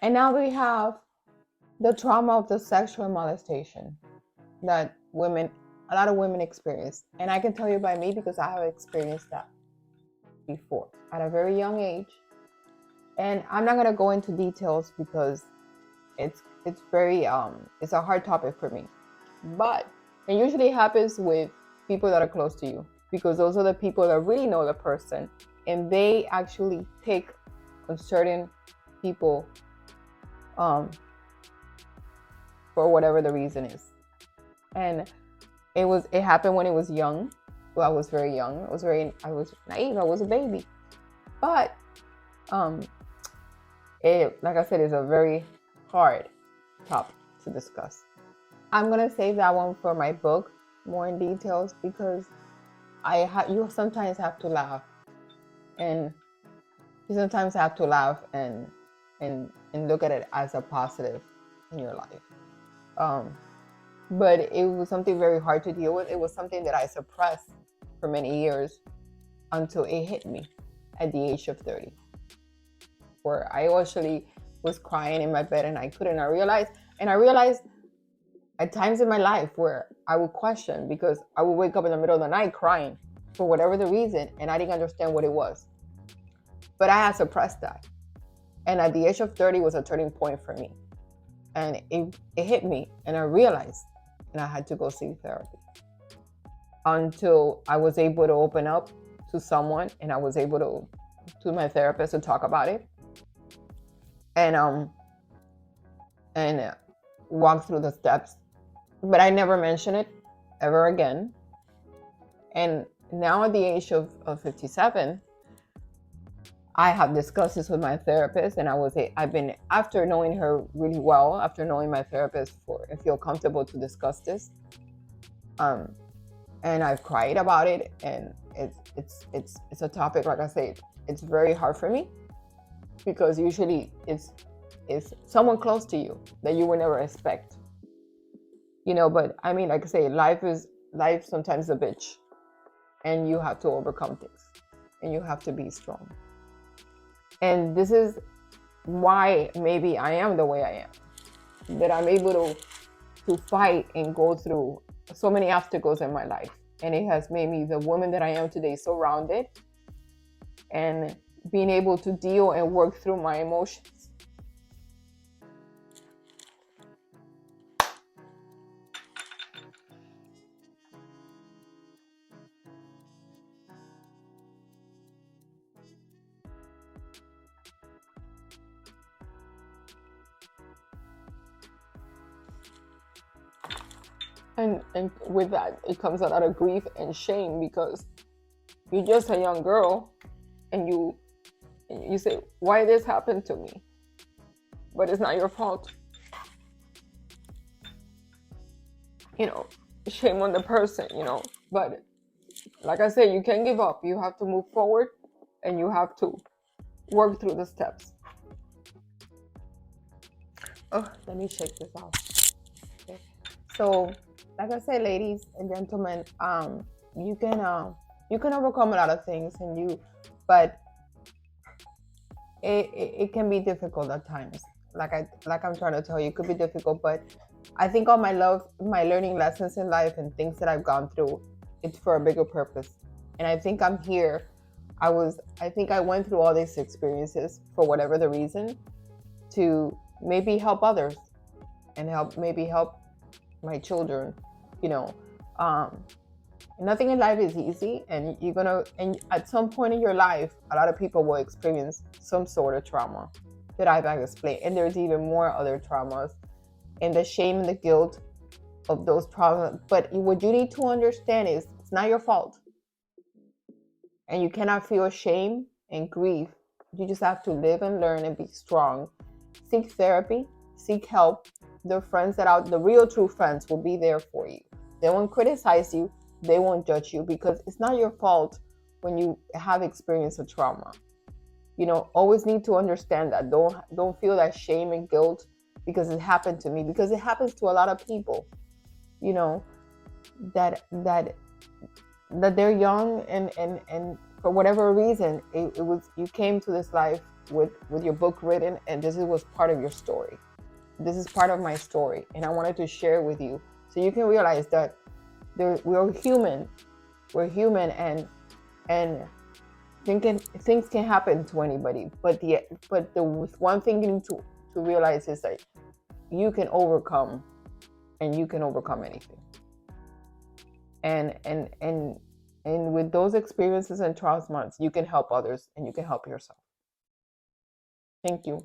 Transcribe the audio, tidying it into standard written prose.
And now we have the trauma of the sexual molestation that a lot of women experience. And I can tell you by me because I have experienced that before at a very young age. And I'm not gonna go into details because it's very it's a hard topic for me. But it usually happens with people that are close to you because those are the people that really know the person and they actually pick on certain people um, for whatever the reason is. And it happened when it was young. Well, I was very young. I was naive. I was a baby. But um, it, like I said, is a very hard topic to discuss. I'm gonna save that one for my book more in details because you sometimes have to laugh, and you sometimes have to laugh and look at it as a positive in your life. But it was something very hard to deal with. It was something that I suppressed for many years until it hit me at the age of 30, where I actually was crying in my bed and I couldn't. I realized at times in my life where I would question because I would wake up in the middle of the night crying for whatever the reason, and I didn't understand what it was. But I had suppressed that. And at the age of 30 was a turning point for me. And it hit me, and I realized, and I had to go seek therapy until I was able to open up to someone, and I was able to my therapist to talk about it, and walk through the steps. But I never mentioned it ever again. And now at the age of 57, I have discussed this with my therapist, and I've been, after knowing her really well, after knowing my therapist I feel comfortable to discuss this. And I've cried about it, and it's a topic, like I say, it's very hard for me because usually it's someone close to you that you would never expect. But I mean, like I say, life sometimes a bitch, and you have to overcome things, and you have to be strong. And this is why maybe I am the way I am, that I'm able to fight and go through so many obstacles in my life. And it has made me the woman that I am today, so rounded, and being able to deal and work through my emotions. And with that, it comes a lot of grief and shame because you're just a young girl, and you say, why this happened to me? But it's not your fault. Shame on the person, But like I said, you can't give up. You have to move forward, and you have to work through the steps. Oh, let me shake this off. Okay. So, like I said, ladies and gentlemen, you can overcome a lot of things, but it can be difficult at times. Like I'm trying to tell you, it could be difficult, but I think all my learning lessons in life and things that I've gone through, it's for a bigger purpose. And I think I'm here. I think I went through all these experiences for whatever the reason, to maybe help others and help my children. Nothing in life is easy, and and at some point in your life, a lot of people will experience some sort of trauma that I've explained, and there's even more other traumas, and the shame and the guilt of those traumas. But what you need to understand is it's not your fault, and you cannot feel shame and grief. You just have to live and learn and be strong. Seek therapy, seek help. The friends the real true friends will be there for you. They won't criticize you. They won't judge you because it's not your fault when you have experienced a trauma. Always need to understand that. Don't feel that shame and guilt because it happened to me, because it happens to a lot of people. That they're young, and for whatever reason, you came to this life with your book written, and this was part of your story. This is part of my story, and I wanted to share with you so you can realize that we're human. We're human, and things can happen to anybody. But the one thing you need to realize is that you can overcome, and you can overcome anything. And with those experiences and traumas, you can help others and you can help yourself. Thank you.